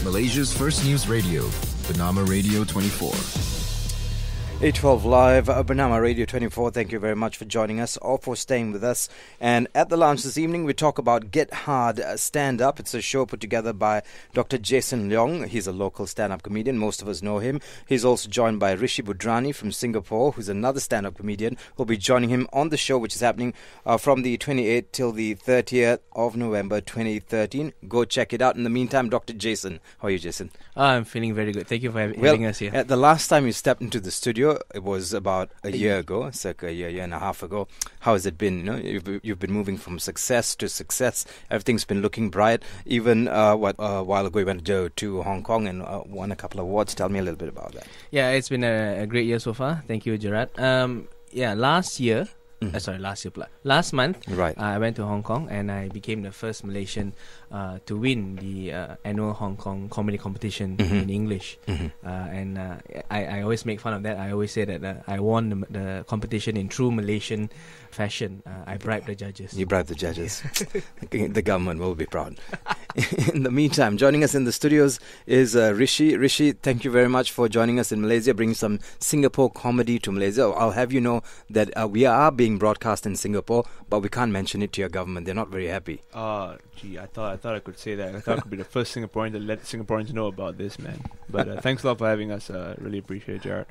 Malaysia's first news radio, Bernama Radio 24. 812 Live, Bernama Radio 24. Thank you very much for joining us or for staying with us. And at the lounge this evening, we talk about Get Hard Stand Up. It's a show put together by Dr Jason Leong. He's a local stand-up comedian. Most of us know him. He's also joined by Rishi Budhrani from Singapore, who's another stand-up comedian. We'll be joining him on the show, which is happening from the 28th till the 30th of November 2013. Go check it out. In the meantime, Dr Jason. How are you, Jason? I'm feeling very good. Thank you for having us here. The last time you stepped into the studio, it was about a year ago, circa a year and a half ago. How has it been? You've been moving from success to success. Everything's been looking bright. Even a while ago, you went to Hong Kong and won a couple of awards. Tell me a little bit about that. Yeah, it's been a great year so far. Thank you, Gerard. Last year. Last month, right. I went to Hong Kong and I became the first Malaysian to win the annual Hong Kong comedy competition in English. I always make fun of that. I always say that I won the competition in true Malaysian fashion. I bribed the judges. You bribed the judges. The government will be proud. In the meantime, joining us in the studios is Rishi. Rishi, thank you very much for joining us in Malaysia, bringing some Singapore comedy to Malaysia. I'll have you know that we are being broadcast in Singapore, but we can't mention it to your government. They're not very happy. I thought I could say that. I thought I could be the first Singaporean to let Singaporeans know about this, man. But thanks a lot for having us. Really appreciate it, Jared.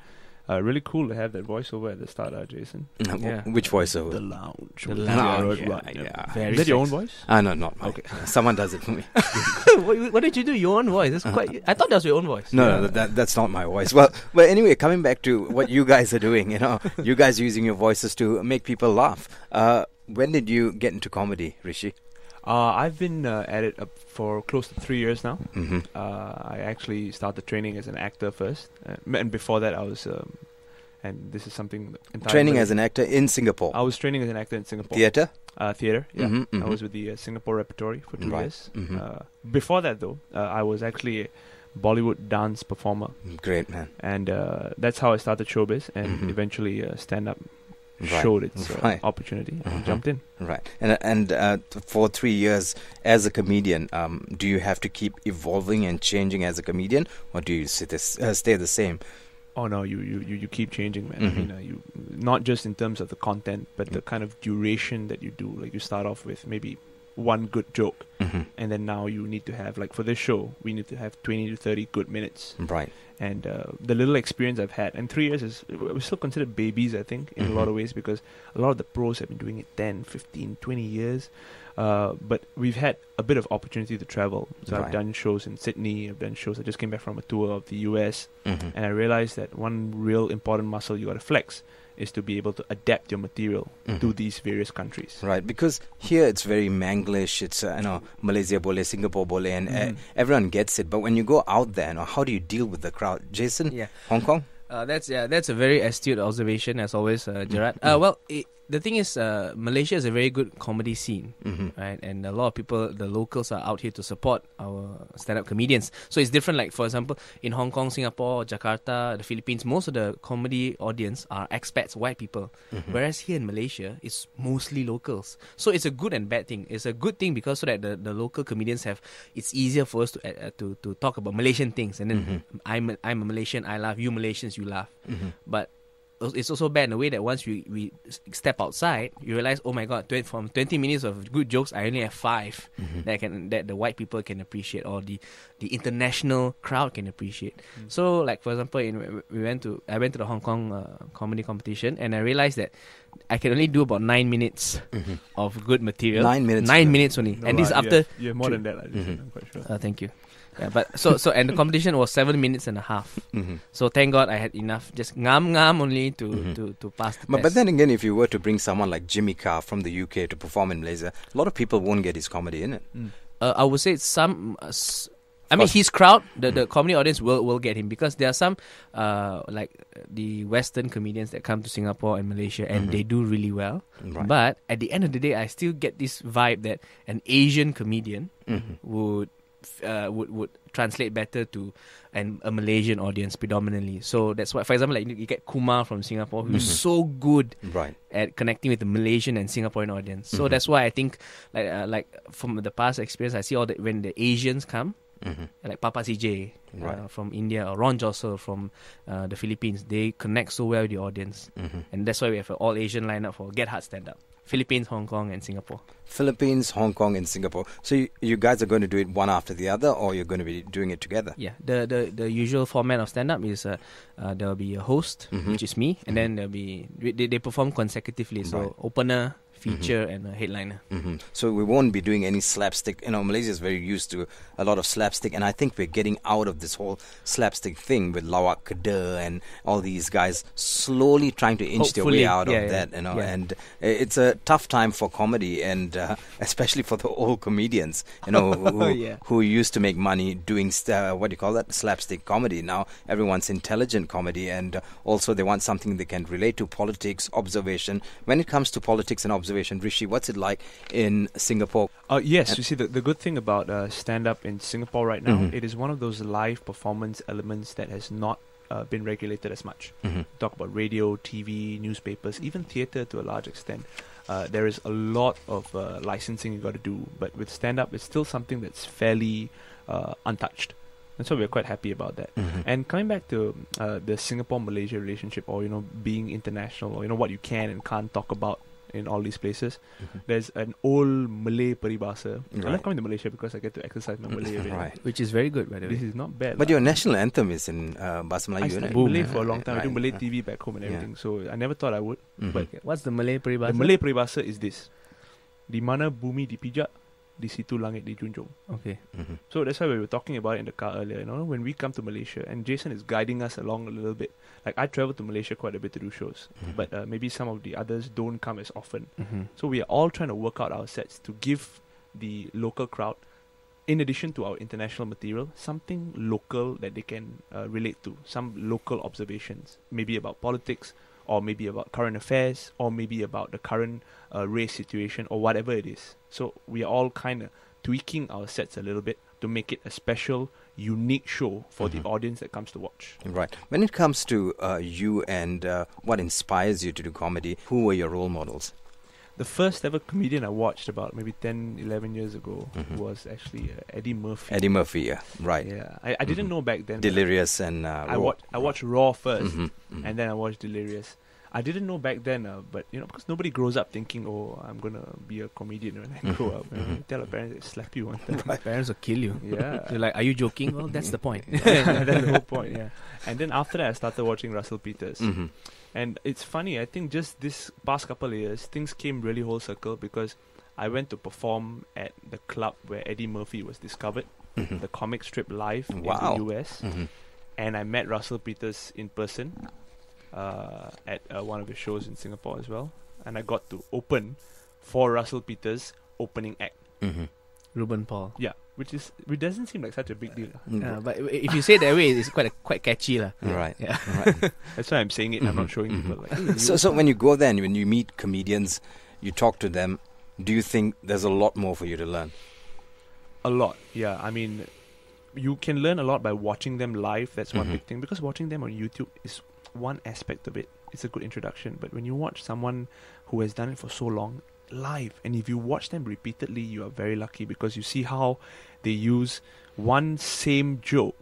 Really cool to have that voiceover at the start, Jason. Yeah. Which voiceover? The lounge. The lounge. Yeah. Is that your own voice? No, not mine. Okay. Someone does it for me. What did you do? Your own voice? That's quite. I thought that was your own voice. No, that's not my voice. Well, anyway, coming back to what you guys are doing, you guys are using your voices to make people laugh. When did you get into comedy, Rishi? I've been at it for close to 3 years now. Mm-hmm. I actually started training as an actor first, and before that I was, and this is something entirely training as an actor in Singapore. I was training as an actor in Singapore. Theatre, yeah. Mm-hmm. I was with the Singapore Repertory for 2 years. Mm-hmm. Before that, though, I was actually a Bollywood dance performer. Great, man. And that's how I started showbiz, and eventually stand-up. Showed its opportunity and jumped in. Right. And for 3 years as a comedian, do you have to keep evolving and changing as a comedian, or do you stay the same? Oh no, you keep changing, man. I mean, you not just in terms of the content, but the kind of duration that you do. Like you start off with maybe one good joke, and then now you need to have, like for this show, we need to have 20 to 30 good minutes. Right. And the little experience I've had, and 3 years we're still considered babies, I think, in a lot of ways, because a lot of the pros have been doing it 10, 15, 20 years. But we've had a bit of opportunity to travel. So I've done shows in Sydney, I've done shows, I just came back from a tour of the US, and I realized that one real important muscle you got to flex is to be able to adapt your material to these various countries. Right, because here it's very Manglish. It's Malaysia boleh, Singapore boleh, and everyone gets it. But when you go out there, how do you deal with the crowd? Jason, Hong Kong? That's a very astute observation, as always, Gerard. The thing is, Malaysia is a very good comedy scene, right? And a lot of people, the locals, are out here to support our stand-up comedians. So it's different. Like, for example, in Hong Kong, Singapore, Jakarta, the Philippines, most of the comedy audience are expats, white people. Whereas here in Malaysia, it's mostly locals. So it's a good and bad thing. It's a good thing because so that the local comedians it's easier for us to talk about Malaysian things. And then I'm a Malaysian, I laugh. You Malaysians, you laugh. But it's also bad in a way that once we step outside, you realize, oh my god, from 20 minutes of good jokes, I only have 5 that the white people can appreciate, or the international crowd can appreciate. So, like for example, I went to the Hong Kong comedy competition, and I realized that I can only do about 9 minutes of good material. 9 minutes. 9 minutes only, No, and this after. You have more than that. I'm quite sure. Thank you. Yeah, but so and the competition was 7 minutes and a half. So thank God I had enough, just ngam only to pass the test. But then again, if you were to bring someone like Jimmy Carr from the UK to perform in Malaysia, a lot of people won't get his comedy in it. I would say some. I mean, his crowd, the comedy audience will get him, because there are some like the Western comedians that come to Singapore and Malaysia, and they do really well. Right. But at the end of the day, I still get this vibe that an Asian comedian would translate better to a Malaysian audience predominantly. So that's why, for example, like you get Kumar from Singapore, who's so good at connecting with the Malaysian and Singaporean audience. So that's why I think, like from the past experience, I see all that when the Asians come, like Papa CJ Right. from India, or Ron Jossel from the Philippines. They connect so well with the audience, and that's why we have an all Asian lineup for Get Hard Stand Up: Philippines, Hong Kong, and Singapore. Philippines, Hong Kong, and Singapore. So you guys are going to do it one after the other, or you're going to be doing it together? Yeah, the usual format of stand up is there'll be a host, which is me, and then there'll be they perform consecutively. So Right. opener, feature, and a headliner. So we won't be doing any slapstick. Malaysia is very used to a lot of slapstick, and I think we're getting out of this whole slapstick thing with Lawak Kedah and all these guys slowly trying to inch their way Hopefully, out yeah, of yeah, that. yeah. And it's a tough time for comedy, and especially for the old comedians, who, Yeah. who used to make money doing what do you call that, slapstick comedy. Now everyone's intelligent comedy, and also they want something they can relate to: politics, observation. When it comes to politics and observation, Rishi, what's it like in Singapore? Yes, you see, the good thing about stand-up in Singapore right now, it is one of those live performance elements that has not been regulated as much. Talk about radio, TV, newspapers, even theatre to a large extent. There is a lot of licensing you got to do, but with stand-up, it's still something that's fairly untouched. And so we're quite happy about that. And coming back to the Singapore-Malaysia relationship, or being international, or what you can and can't talk about in all these places, there's an old Malay peribahasa. I Right. love coming to Malaysia because I get to exercise my Malay a bit. Right. Which is very good, by the way. This is not bad. But lah. your national anthem is in Bahasa I Melayu, studied isn't it? Malay for a long time. I do Right. Malay TV back home and Yeah. everything, so I never thought I would. But Okay, what's the Malay peribahasa? the Malay peribahasa is this: di mana bumi dipijak, di situ langit dijunjung. Okay. So that's why we were talking about it in the car earlier. When we come to Malaysia, and Jason is guiding us along a little bit. Like, I travel to Malaysia quite a bit to do shows, but maybe some of the others don't come as often. So we are all trying to work out our sets to give the local crowd, in addition to our international material, something local that they can relate to. Some local observations, maybe about politics, or maybe about current affairs, or maybe about the current race situation, or whatever it is. So we are all kind of tweaking our sets a little bit to make it a special, unique show for the audience that comes to watch. Right. When it comes to you and what inspires you to do comedy, who were your role models? The first ever comedian I watched about maybe 10, 11 years ago was actually Eddie Murphy. Eddie Murphy, yeah. Right. Yeah, I didn't know back then. Delirious and I Raw. watched Raw first, and then I watched Delirious. I didn't know back then, but because nobody grows up thinking, "Oh, I'm gonna be a comedian when I grow up." You tell your parents, they slap you one time. Parents will kill you. Yeah, They're like, "Are you joking?" Well, that's the point. that's the whole point. Yeah, and then after that, I started watching Russell Peters. And it's funny, I think just this past couple of years, things came really whole circle because I went to perform at the club where Eddie Murphy was discovered, the comic strip live Wow. in the US. And I met Russell Peters in person at one of his shows in Singapore as well. And I got to open for Russell Peters' opening act. Ruben Paul. Yeah, which doesn't seem like such a big deal. But if you say it that way, it's quite catchy, lah. Right. Yeah. Right. That's why I'm saying it. I'm not showing people. Like, So when you go there and when you meet comedians, you talk to them, do you think there's a lot more for you to learn? a lot, yeah. I mean, you can learn a lot by watching them live. That's one big thing, because watching them on YouTube is one aspect of it. It's a good introduction, but when you watch someone who has done it for so long live, and if you watch them repeatedly, you are very lucky, because you see how they use one same joke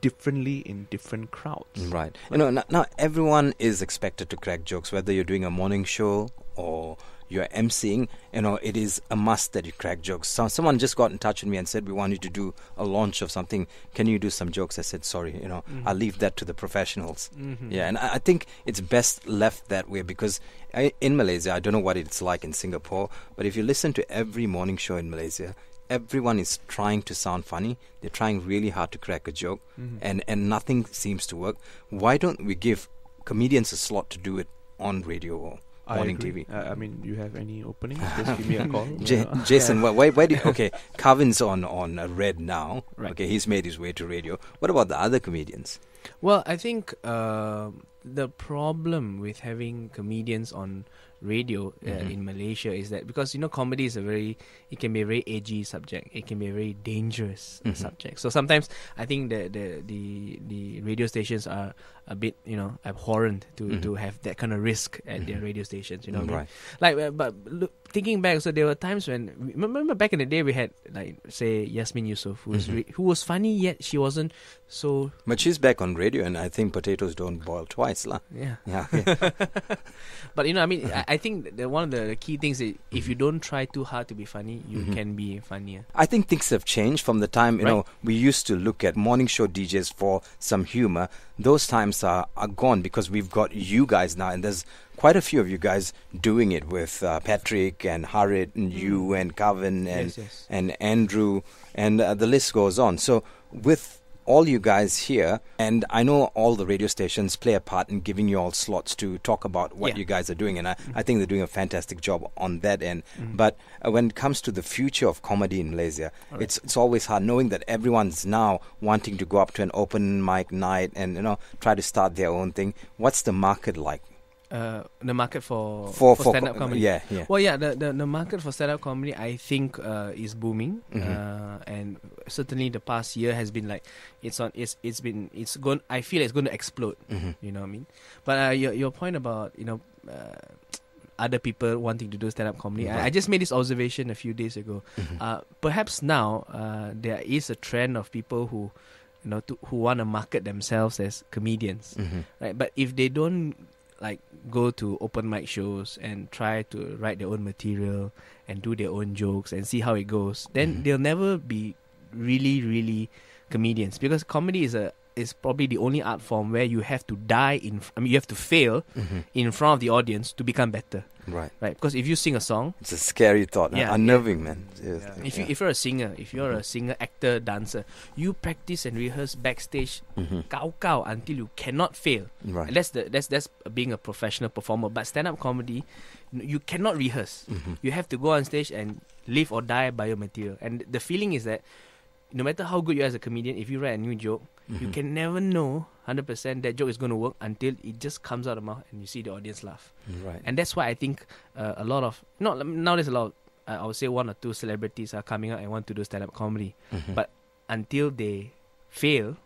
differently in different crowds. Right. You know, now everyone is expected to crack jokes, whether you're doing a morning show or you're emceeing. You know, it is a must that you crack jokes. So someone just got in touch with me and said, we want you to do a launch of something. Can you do some jokes? I said, sorry, you know, I'll leave that to the professionals. Yeah, and I think it's best left that way, because in Malaysia, I don't know what it's like in Singapore, but if you listen to every morning show in Malaysia, everyone is trying to sound funny. They're trying really hard to crack a joke, and nothing seems to work. Why don't we give comedians a slot to do it on radio or morning TV? I mean, you have any openings? Just give me a call. Jason, why do you, okay, Carvin's on Red now. Right. Okay, he's made his way to radio. What about the other comedians? Well, I think the problem with having comedians on radio in Malaysia is that because comedy is it can be a very edgy subject. It can be a very dangerous subject. So sometimes I think the radio stations are a bit abhorrent to have that kind of risk at their radio stations. Right. But look, thinking back, so there were times when remember back in the day we had say Yasmin Yusof who was funny yet she wasn't so. But she's back on radio, and I think potatoes don't boil twice, lah. Yeah. Yeah. But I think that one of the key things is if you don't try too hard to be funny, you can be funnier. I think things have changed from the time we used to look at morning show DJs for some humor. Those times are gone because we've got you guys now, and there's quite a few of you guys doing it with Patrick and Harit and you and Kevin and Andrew, and the list goes on. So with all you guys here, and I know all the radio stations play a part in giving you all slots to talk about what you guys are doing, and I think they're doing a fantastic job on that end. But when it comes to the future of comedy in Malaysia, it's always hard knowing that everyone's now wanting to go up to an open mic night and try to start their own thing. What's the market like? The market for stand-up comedy. Yeah. Well, the market for stand-up comedy, I think, is booming, and certainly the past year has been it's going. I feel it's going to explode. You know what I mean? But your point about other people wanting to do stand-up comedy, I just made this observation a few days ago. Perhaps now there is a trend of people who who want to market themselves as comedians, right? But if they don't go to open mic shows and try to write their own material and do their own jokes and see how it goes, then they'll never be really, really comedians, because comedy is probably the only art form where you have to you have to fail in front of the audience to become better. Right. Because if you sing a song, it's a scary thought, unnerving, man. If you're a singer, a singer, actor, dancer, you practice and rehearse backstage, cow until you cannot fail. Right. And that's being a professional performer. But stand-up comedy, you cannot rehearse. You have to go on stage and live or die by your material. And the feeling is that no matter how good you are as a comedian, if you write a new joke, you can never know 100% that joke is going to work until it just comes out of the mouth and you see the audience laugh. Right. And that's why I think a lot of nowadays a lot of, I would say 1 or 2 celebrities are coming out and want to do stand-up comedy. But until they fail,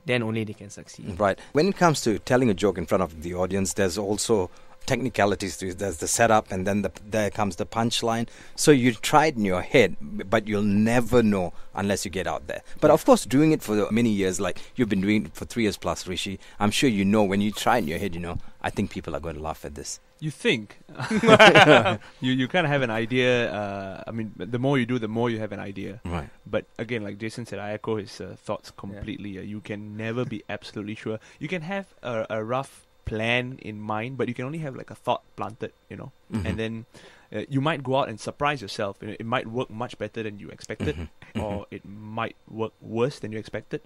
then only they can succeed. Right. When it comes to telling a joke in front of the audience, there's also technicalities to it. There's the setup, and then there comes the punchline. So you try it in your head, but you'll never know unless you get out there. But of course, doing it for many years, like you've been doing it for 3 years plus, Rishi, I'm sure when you try it in your head, I think people are going to laugh at this. You think. you kind of have an idea. The more you do, the more you have an idea. Right. But again, like Jason said, I echo his thoughts completely. You can never be absolutely sure. You can have a rough plan in mind, but you can only have a thought planted, and then you might go out and surprise yourself. It might work much better than you expected, or it might work worse than you expected.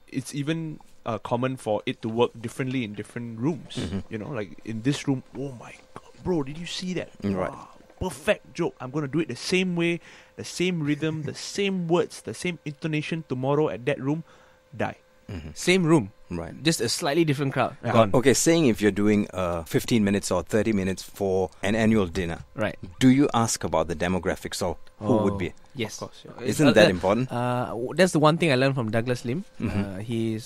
It's even common for it to work differently in different rooms. Like in this room, oh my god, bro, did you see that? Right. Wow, perfect joke. I'm gonna do it the same way, the same rhythm, the same words, the same intonation tomorrow at that room. Die. Same room. Right. Just a slightly different crowd. Gone. Okay, saying if you're doing 15 minutes or 30 minutes for an annual dinner, right? Do you ask about the demographics or who would be? Yes. Of course. Yeah. Isn't that important? That's the one thing I learned from Douglas Lim. He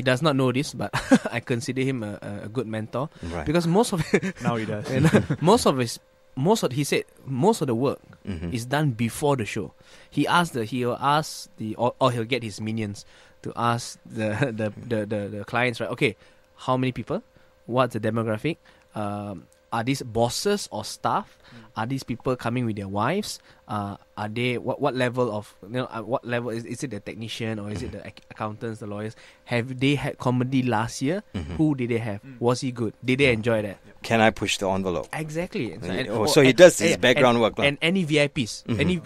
does not know this, but I consider him a good mentor. Right. Because most of now he does. most of the work is done before the show. He'll get his minions to ask the clients, right? Okay, how many people? What's the demographic? Are these bosses or staff? Are these people coming with their wives? Are they what level of what level is it the technician or is it the accountants, the lawyers? Have they had comedy last year? Who did they have? Was he good? Did they enjoy that? Can I push the envelope? Exactly. So he does his background work. And any VIPs, any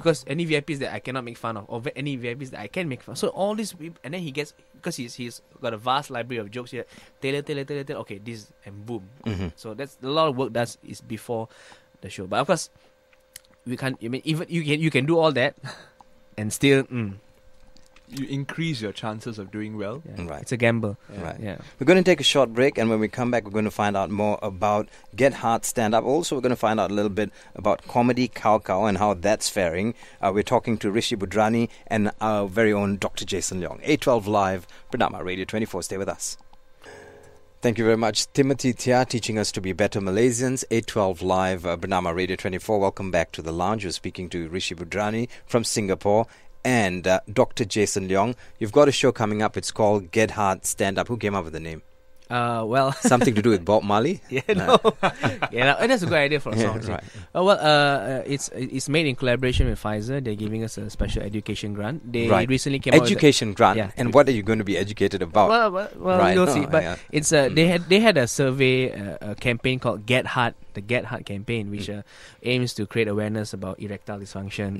VIPs that I cannot make fun of, or any VIPs that I can make fun of. So all this, and then he gets, because he's got a vast library of jokes here. Taylor. Okay, this and boom. So that's a lot of work is before the show. But of course, we can't. I mean, even you can do all that, and still. you increase your chances of doing well. Yeah. Right. It's a gamble. Right. Yeah. We're going to take a short break, and when we come back, we're going to find out more about Get Hard Stand Up. Also, we're going to find out a little bit about Comedy Cow Cow and how that's faring. We're talking to Rishi Budhrani and our very own Dr. Jason Leong. 812 Live, Bernama Radio 24. Stay with us. Thank you very much, Timothy Tia, teaching us to be better Malaysians. 812 Live, Bernama Radio 24. Welcome back to the lounge. We're speaking to Rishi Budhrani from Singapore and Dr. Jason Leong. You've got a show coming up. It's called Get Hard Stand Up. Who came up with the name? Well, Something to do with Bob Marley? yeah, no, that's a good idea for a song. Right. It's made in collaboration with Pfizer. They're giving us a special education grant. They Right. recently came out with Education grant. Yeah. And what are you going to be educated about? well, Right. you'll Oh, see. But yeah. it's they had a survey, a campaign called Get Hard, the Get Hard campaign, which aims to create awareness about erectile dysfunction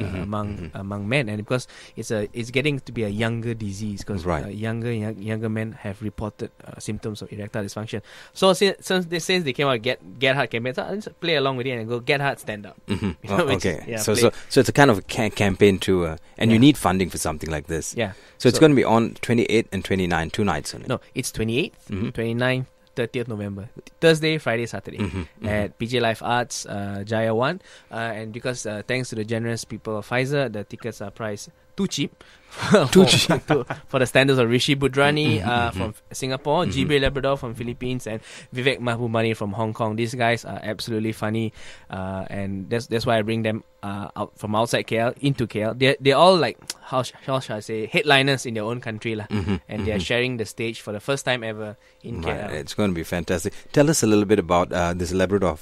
among men, and because it's getting to be a younger disease, because Right. younger men have reported symptoms of erectile dysfunction. So since they came out Get Hard campaign, so I'll just play along with it and go Get Hard, stand up. Mhm. You know, which Okay. is- yeah, so play. it's a kind of a campaign to, and you Yeah. need funding for something like this. Yeah. So it's going to be on 28 and 29, 2 nights on it. No, it's 28th, Mhm. 29th, 30th November. Thursday, Friday, Saturday. At PJ Life Arts, Jaya 1. And because thanks to the generous people of Pfizer, the tickets are priced too cheap. For the standards of Rishi Budhrani from Singapore, GB Labrador from Philippines, and Vivek Mahbubani from Hong Kong. These guys are absolutely funny, and that's why I bring them out from outside KL into KL. They're all like how shall I say, headliners in their own country lah, and they are sharing the stage for the first time ever in Right. KL. It's going to be fantastic. Tell us a little bit about this Labrador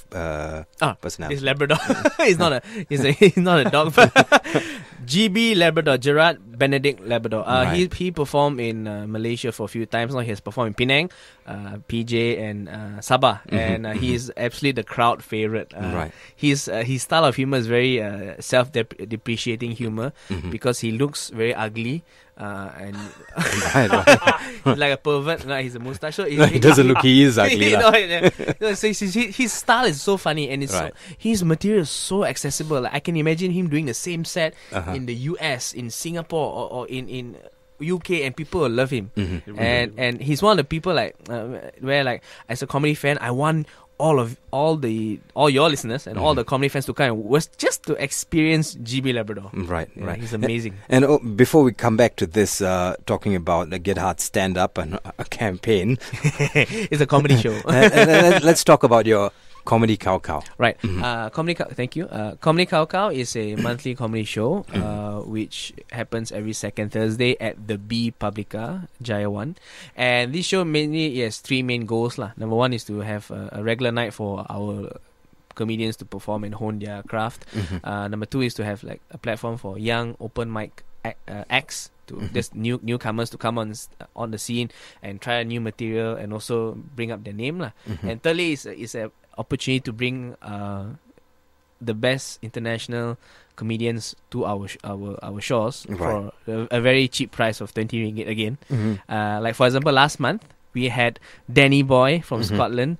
personality. This Labrador, he's not a dog, but GB Labrador, Gerard Benedict Labrador. Right. He performed in Malaysia for a few times now. He has performed in Penang, PJ, and Sabah, and he's absolutely the crowd favorite. Right. His style of humor is very self-depreciating humor because he looks very ugly. And Right. he's like a pervert. Like he's a mustache. So He doesn't look, he is ugly. You lah. know, so his style is so funny, and it's Right. his material is so accessible. Like, I can imagine him doing the same set in the US, in Singapore, or in UK, and people will love him. And he's one of the people like where, like, as a comedy fan, I want all your listeners and all the comedy fans to come was just to experience GB Labrador. Right, Yeah, right. he's amazing. And before we come back to this, talking about the Get Hard Stand Up and a campaign, It's a comedy show. let's talk about your Comedy Cow Cow. Right. Thank you. Comedy Cow Cow is a monthly comedy show which happens every second Thursday at the B Publica, Jaya 1. And this show mainly has three main goals lah. Number one is to have a regular night for our comedians to perform and hone their craft. Number two is to have like a platform for young open mic acts, to just newcomers to come on the scene and try new material and also bring up their name lah. And thirdly is a opportunity to bring the best international comedians to our shows for a very cheap price of 20 ringgit again. Like, for example, last month we had Danny Boy from Scotland,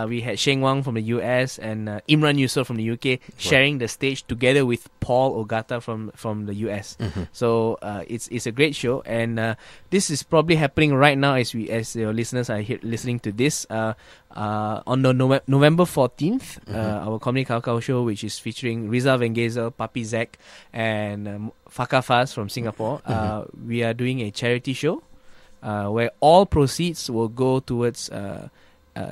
we had Sheng Wang from the US, and Imran Yusuf from the UK sharing the stage together with Paul Ogata from the US. So it's a great show, and this is probably happening right now as your listeners are listening to this. On the November 14th, our Comedy Cow Cow show, which is featuring Riza Van Gazel, Papi Zek, and Faka Faz from Singapore, we are doing a charity show where all proceeds will go towards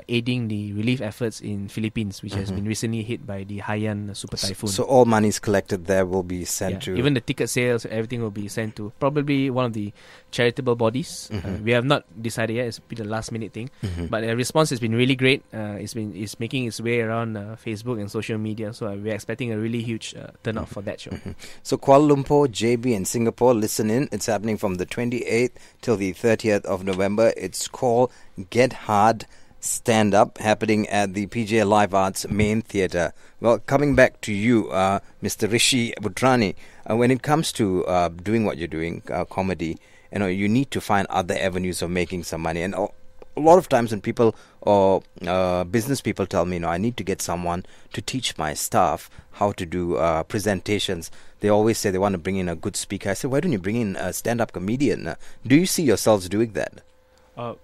aiding the relief efforts in Philippines, which has been recently hit by the Haiyan super typhoon. So all monies collected there will be sent to... Even the ticket sales, everything will be sent to probably one of the charitable bodies. We have not decided yet. It's been a last minute thing, but the response has been really great. It's making its way around Facebook and social media, so we're expecting a really huge turnout for that show. So Kuala Lumpur, JB, and Singapore, listen in. It's happening from the 28th till the 30th of November. It's called Get Hard Stand Up, happening at the PJ Live Arts Main Theatre. Well, coming back to you, Mr. Rishi Budhrani, when it comes to doing what you're doing, comedy, you need to find other avenues of making some money. And a lot of times when people or business people tell me, I need to get someone to teach my staff how to do presentations, they always say they want to bring in a good speaker. I say, why don't you bring in a stand-up comedian? Do you see yourselves doing that?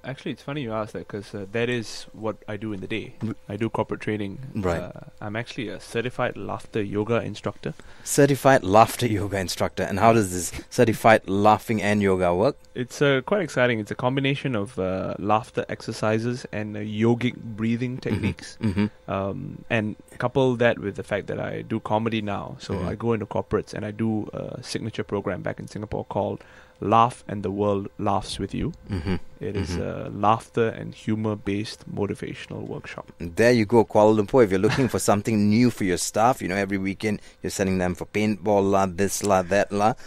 Actually, it's funny you ask that, because that is what I do in the day. I do corporate training. Right. I'm actually a certified laughter yoga instructor. Certified laughter yoga instructor. And how does this certified laughing and yoga work? It's quite exciting. It's a combination of laughter exercises and yogic breathing techniques. And couple that with the fact that I do comedy now. So I go into corporates and I do a signature program back in Singapore called Laugh and the World Laughs With You. It is a laughter and humor-based motivational workshop. There you go, Kuala Lumpur. If you're looking for something new for your staff, every weekend you're sending them for paintball, this, that,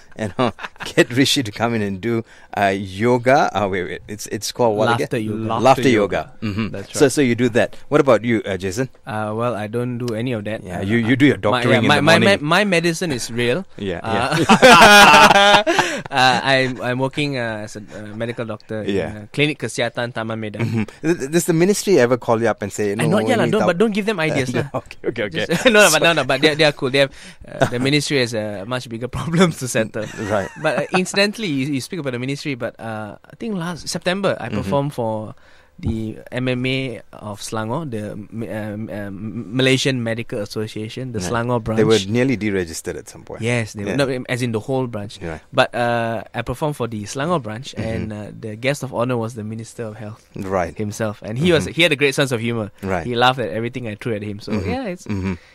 get Rishi to come in and do yoga. Wait, it's called what Laughter again? yoga. Laughter yoga. That's right. So you do that. What about you, Jason? Well, I don't do any of that. Yeah, you do your doctoring in the morning. My medicine is real. I'm working as a medical doctor in Klinik Kesihatan Taman Medan. Does the ministry ever call you up and say, but don't give them ideas. Okay. But they are cool. They have the ministry has much bigger problems to settle. Right. But incidentally, you speak about the ministry, but I think last September I performed for the MMA of Selangor, the Malaysian Medical Association, the Selangor branch. They were nearly deregistered at some point. Yes, they were, not, as in the whole branch. Right. But I performed for the Selangor branch, and the guest of honor was the Minister of Health, himself, and he had a great sense of humor. Right. He laughed at everything I threw at him. So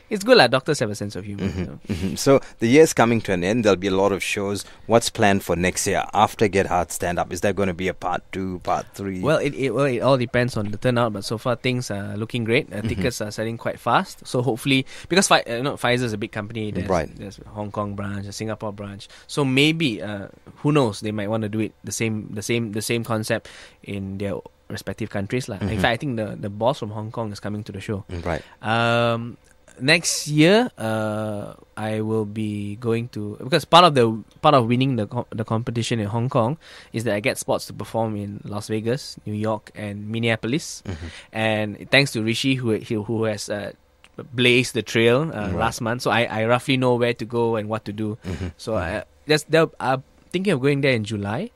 it's good. Like doctors have a sense of humor. So the year's coming to an end. There'll be a lot of shows. What's planned for next year after Get Hard Stand Up? Is there going to be a part 2, part 3? Well, it all depends on the turnout, but so far things are looking great. Tickets are selling quite fast, so hopefully, because Pfizer is a big company, there's a Hong Kong branch, a Singapore branch, so maybe who knows, they might want to do it the same concept in their respective countries lah. In fact, I think the boss from Hong Kong is coming to the show. Right. Next year, I will be going to, because part of winning the competition in Hong Kong is that I get spots to perform in Las Vegas, New York, and Minneapolis. And thanks to Rishi, who has blazed the trail last month, so I roughly know where to go and what to do. So I'm thinking of going there in July,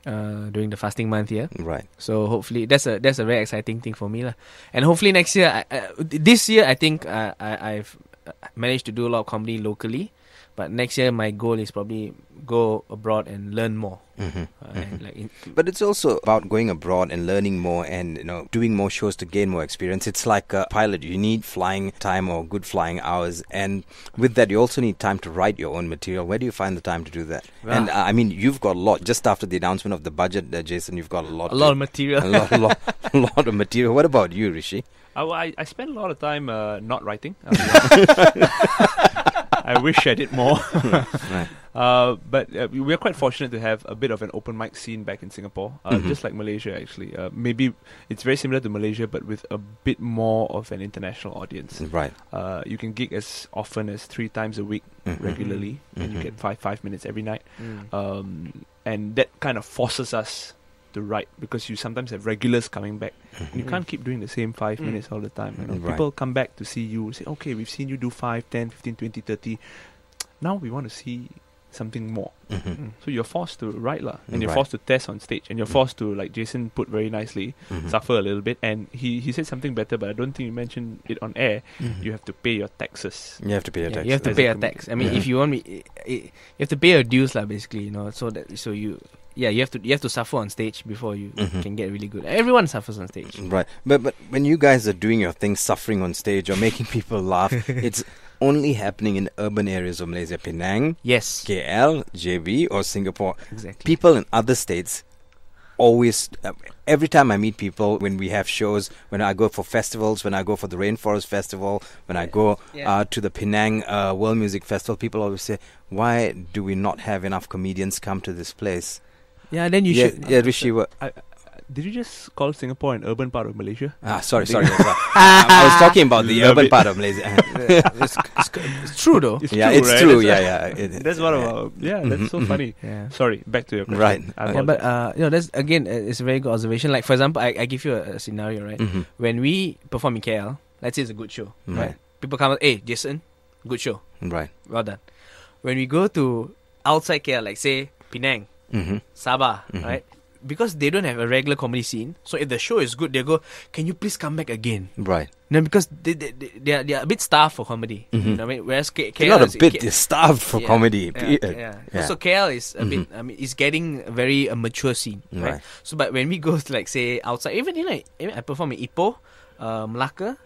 during the fasting month here. Right. So hopefully that's a very exciting thing for me lah. And hopefully next year, this year I think I've managed to do a lot of comedy locally, but next year my goal is probably go abroad and learn more. But it's also about going abroad and learning more and doing more shows to gain more experience. It's like a pilot. You need flying time or good flying hours, and with that you also need time to write your own material. Where do you find the time to do that? And I mean, you've got a lot. Just after the announcement of the budget, Jason, you've got a lot of material. a lot of material. What about you, Rishi? I spend a lot of time not writing. I wish I did more. But we're quite fortunate to have a bit of an open mic scene back in Singapore, just like Malaysia actually. Maybe it's very similar to Malaysia, but with a bit more of an international audience. Right. You can gig as often as 3 times a week regularly, and you get 5 minutes every night. And that kind of forces us to write, because you sometimes have regulars coming back. You can't keep doing the same 5 minutes all the time. People come back to see you, say, okay, we've seen you do 5, 10, 15, 20, 30. Now we want to see something more. So you're forced to write lah, and you're forced to test on stage, and you're forced to, like Jason put very nicely, suffer a little bit. And he said something better, but I don't think you mentioned it on air. You have to pay your taxes. You have to pay your taxes. You have to pay your tax. I mean, if you want me, you have to pay your dues lah, basically. You have to suffer on stage before you can get really good. Everyone suffers on stage. Right. But when you guys are doing your thing, suffering on stage or making people laugh, it's only happening in urban areas of Malaysia. Penang, yes, KL, JB, or Singapore. Exactly. People in other states always, every time I meet people, when we have shows, when I go for festivals, when I go for the Rainforest Festival, when I go to the Penang World Music Festival, people always say, why do we not have enough comedians come to this place? Yeah, then you should. Yeah, Rishi. Did you just call Singapore an urban part of Malaysia? Sorry. I was talking about the urban part of Malaysia. It's true though. It's Yeah, true, it's right? true. That's that's one of our. Yeah, that's so funny. Yeah. Sorry, back to your question. Right. I Yeah, but apologize. that's again, it's a very good observation. Like for example, I give you a scenario, right? Mhm. When we perform in KL, let's say it's a good show, right? People come, hey Jason, good show, Right. well done. When we go to outside KL, like say Penang, Mm-hmm. Sabah, Mhm. right? Because they don't have a regular comedy scene, so if the show is good, they go, can you please come back again? Right. No, because they are a bit starved for comedy. Mhm. You know what I mean? Whereas They're KL not a is bit starved for comedy. Yeah. So KL is a bit. I mean, it's getting a very mature scene, right? Right. So, but when we go to like say outside, even I perform in Ipoh, Melaka,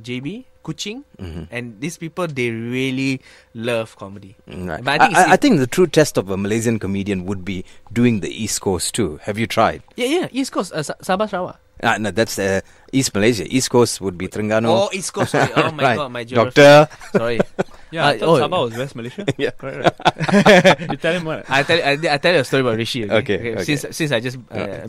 JB, Kuching, and these people they really love comedy. Right. But I I think think the true test of a Malaysian comedian would be doing the East Coast too. Have you tried? Yeah, East Coast, Sabah, Sarawak. No, that's East Malaysia. East Coast would be Terengganu. Oh, East Coast. Sorry. Oh my Right. God, my geography. Doctor. Sorry. Yeah, I oh, thought Sabah was West Malaysia. Yeah. Right. You tell him what. I tell you a story about Rishi. Okay. Since I just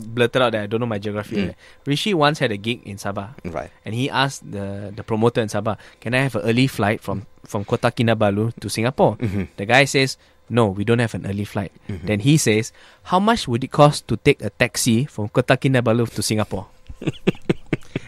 blurted out that I don't know my geography. Right? Rishi once had a gig in Sabah, Right. and he asked the promoter in Sabah, "Can I have an early flight from Kota Kinabalu to Singapore?" The guy says, "No, we don't have an early flight." Then he says, "How much would it cost to take a taxi from Kota Kinabalu to Singapore?"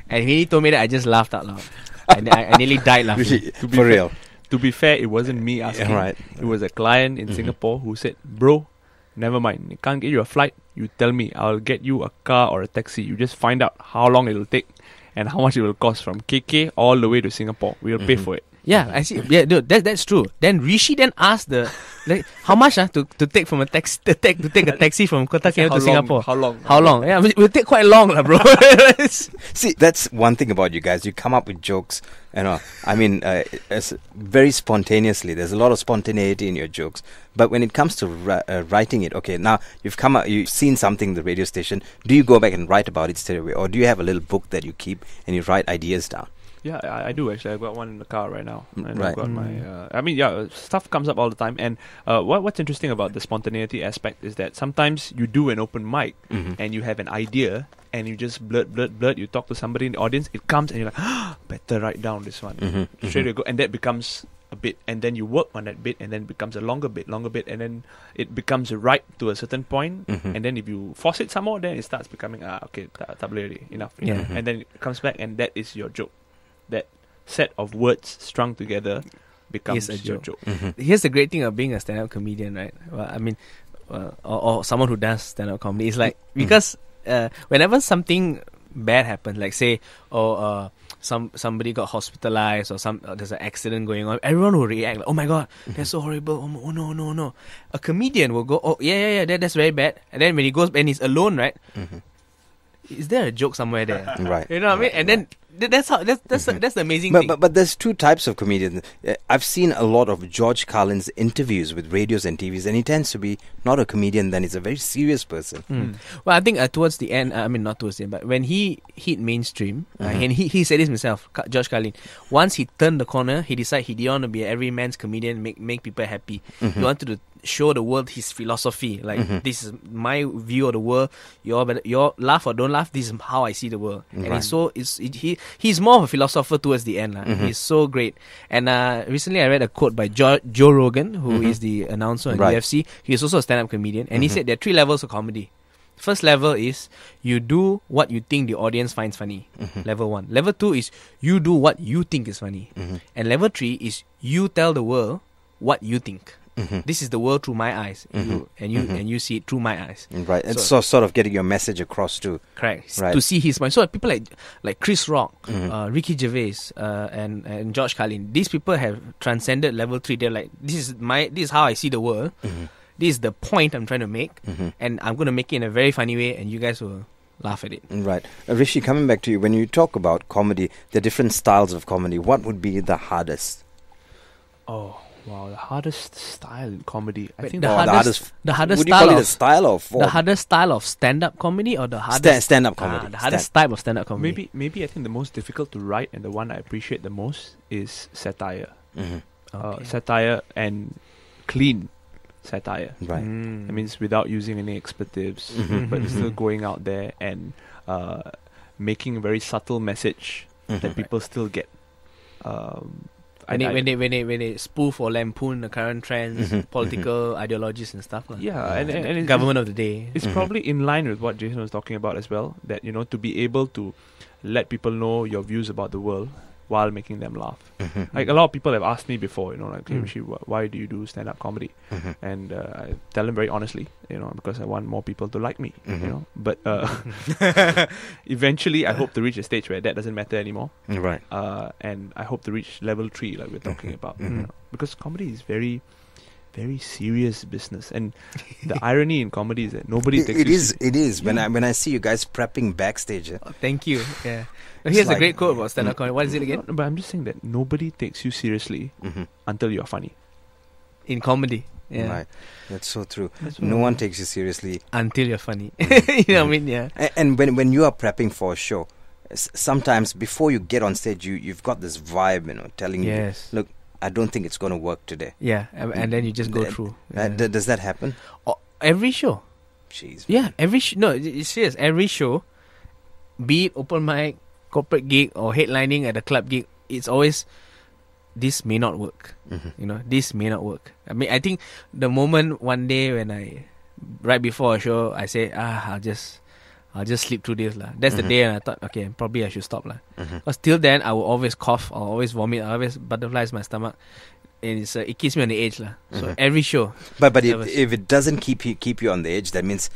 And when he told me that, I just laughed out loud. I nearly died laughing. Really, To be for fair- real. To be fair, it wasn't me asking. Right. It was a client in Singapore who said, "Bro, never mind. You can't get you a flight. You tell me. I'll get you a car or a taxi. You just find out how long it'll take and how much it will cost from KK all the way to Singapore. We'll pay for it." Yeah, I see. Yeah, dude, that's true. Then Rishi then asked how much to take from a taxi to take a taxi from Kota Kinabalu to Singapore. How long? How long? Yeah, it will take quite long, lah, bro. See, that's one thing about you guys. You come up with jokes, I mean, it's very spontaneously. There's a lot of spontaneity in your jokes. But when it comes to writing it, okay, now you've seen something in the radio station. Do you go back and write about it straight away, or do you have a little book that you keep and you write ideas down? Yeah, I do actually. I've got one in the car right now. And Right. I've got my. Stuff comes up all the time. And what's interesting about the spontaneity aspect is that sometimes you do an open mic and you have an idea and you just blurt. You talk to somebody in the audience. It comes and you're like, better write down this one. Straight away go, and that becomes a bit. And then you work on that bit, and then it becomes a longer bit, and then it becomes right to a certain point. And then if you force it some more, then it starts becoming okay, tak boleh already, enough. Yeah. And then it comes back, and that is your joke. That set of words strung together becomes Is a your joke. joke. Here's the great thing of being a stand-up comedian, right? Well, I mean, or someone who does stand-up comedy. It's like, because whenever something bad happens, like say, somebody got hospitalized or there's an accident going on, everyone will react like, oh my god, that's so horrible, oh no. A comedian will go, oh yeah, that's very bad. And then when he goes and he's alone, right? Is there a joke somewhere there? Right. You know what I mean? And then that's the amazing thing. But there's two types of comedians. I've seen a lot of George Carlin's interviews with radios and TVs, and he tends to be not a comedian, then he's a very serious person. Well, I think towards the end, I mean not towards the end, but when he hit mainstream, and he said this himself, George Carlin, once he turned the corner, he decided he didn't want to be an everyman's comedian, make people happy. He wanted to show the world his philosophy, like this is my view of the world. Your laugh or don't laugh, this is how I see the world. And he's more of a philosopher towards the end. He's so great. And recently I read a quote by Joe Rogan, who is the announcer on UFC. He's also a stand-up comedian, and he said there are 3 levels of comedy. First level is you do what you think the audience finds funny. Level 1. Level 2 is you do what you think is funny. And level 3 is you tell the world what you think. This is the world through my eyes, and you see it through my eyes. Right, and so sort of getting your message across too. Correct. Right. To see his mind. So people like Chris Rock, Ricky Gervais, and George Carlin. These people have transcended level 3. They're like, this is how I see the world. This is the point I'm trying to make, and I'm going to make it in a very funny way, and you guys will laugh at it. Right. Rishi, coming back to you, when you talk about comedy, the different styles of comedy, what would be the hardest? Oh, wow, the hardest style in comedy. I think the hardest would you style call it a of style or form? the hardest style of stand-up comedy, or the hardest stand-up comedy. the hardest type of stand-up comedy. maybe I think the most difficult to write and the one I appreciate the most is satire. Okay. Satire and clean satire. Right. It means without using any expletives, Mhm. but still going out there and making a very subtle message that people still get. When they spoof or lampoon the current trends, political ideologies and stuff. Yeah, and it's, government of the day. it's probably in line with what Jason was talking about as well. That to be able to let people know your views about the world while making them laugh. Like a lot of people have asked me before, like, hey, Rishi, why do you do stand-up comedy? And I tell them very honestly, because I want more people to like me, But eventually, I hope to reach a stage where that doesn't matter anymore. Right. And I hope to reach level 3, like we're talking about, because comedy is very, very serious business, and the irony in comedy is that nobody takes It is. When I see you guys prepping backstage. Oh, thank you. Yeah. Here's a great quote about stand-up comedy. What is it again? No, but I'm just saying that nobody takes you seriously until you're funny. In comedy. Yeah. Right. That's so true. That's No what- one takes you seriously. Until you're funny. You know what I mean? Yeah. And when you are prepping for a show, sometimes before you get on stage, you've got this vibe, telling Yes. you, look, I don't think it's going to work today. Yeah. And then you just go through. Yeah. Does that happen? Every show. Jeez. Yeah. No, it's serious. Every show, be it open mic, corporate gig, or headlining at a club gig, it's always, this may not work. This may not work. I mean, I think the moment one day when right before a show, I say, I'll just sleep through this. That's the day, and I thought, okay, probably I should stop. Because till then, I will always cough, I'll always vomit, I always butterflies in my stomach. And it keeps me on the edge. So every show. But if it doesn't keep you on the edge, that means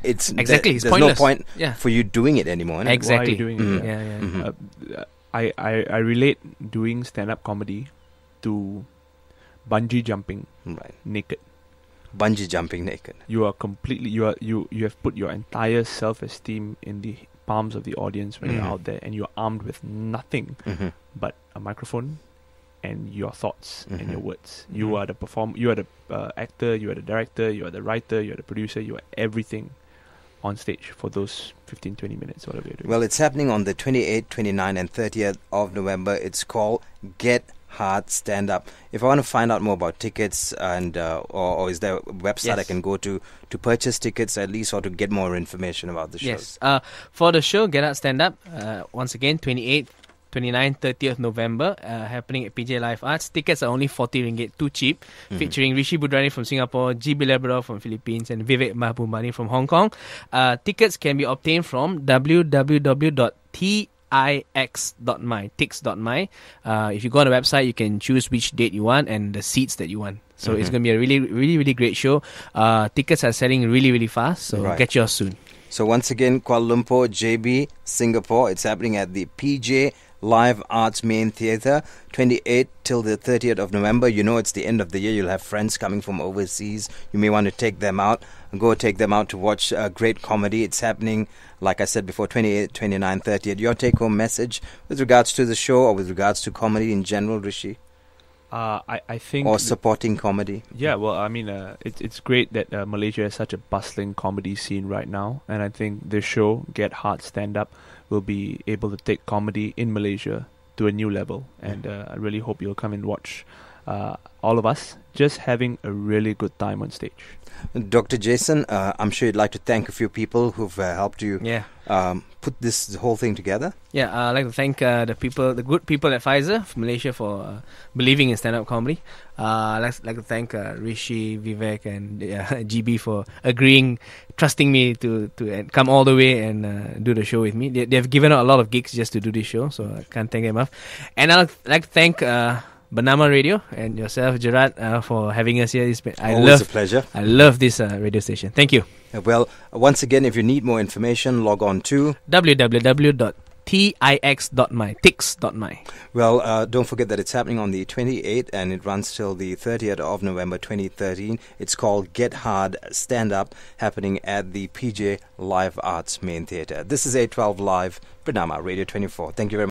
it's Exactly, it's there's no pointless. point Yeah. for you doing it anymore. Exactly. Why are you doing it? Yeah. I relate doing stand-up comedy to bungee jumping Right. naked. Bungee jumping naked. You are completely you have put your entire self-esteem in the palms of the audience when you're out there, and you're armed with nothing but a microphone and your thoughts and your words. You are the you are the actor, you are the director, you are the writer, you are the producer, you are everything on stage for those 15-20 minutes, whatever you're doing. Well, it's happening on the 28th, 29th, and 30th of November. It's called Get Hard Stand Up. If I want to find out more about tickets, and or is there a website I can go to purchase tickets at least, or to get more information about the show? Yes. For the show, Get Out Stand Up, once again, 28th, 29th, 30th November, happening at PJ Live Arts. Tickets are only 40 ringgit, too cheap. Featuring Rishi Budhrani from Singapore, GB Labrador from Philippines, and Vivek Mahbubani from Hong Kong. Tickets can be obtained from www.tix.my. If you go on the website, you can choose which date you want and the seats that you want. So it's going to be a really, really, really great show. Tickets are selling really, really fast, so get yours soon. So once again, Kuala Lumpur, JB, Singapore. It's happening at the PJ Live Arts Main Theatre, 28th till the 30th of November. It's the end of the year. You'll have friends coming from overseas. You may want to take them out. Go take them out to watch great comedy. It's happening, like I said before, 28th, 29th, 30th. Your take-home message with regards to the show or with regards to comedy in general, Rishi? I think... Or supporting comedy? Yeah, well, I mean, it's great that Malaysia has such a bustling comedy scene right now. And I think this show, Get Hard Stand Up, will be able to take comedy in Malaysia to a new level. And I really hope you'll come and watch all of us just having a really good time on stage. Dr. Jason, I'm sure you'd like to thank a few people who've helped you put this whole thing together. Yeah, I'd like to thank the good people at Pfizer, Malaysia, for believing in stand-up comedy. I'd like to thank Rishi, Vivek, and GB for trusting me to come all the way and do the show with me. They've given out a lot of gigs just to do this show, so I can't thank them enough. And I'd like to thank Bernama Radio and yourself, Gerard, for having us here. Always a pleasure. I love this radio station. Thank you. Well, once again, if you need more information, log on to www.tix.my. Well, don't forget that it's happening on the 28th and it runs till the 30th of November 2013. It's called Get Hard Stand Up, happening at the PJ Live Arts Main Theatre. This is 812 Live, Bernama Radio 24. Thank you very much.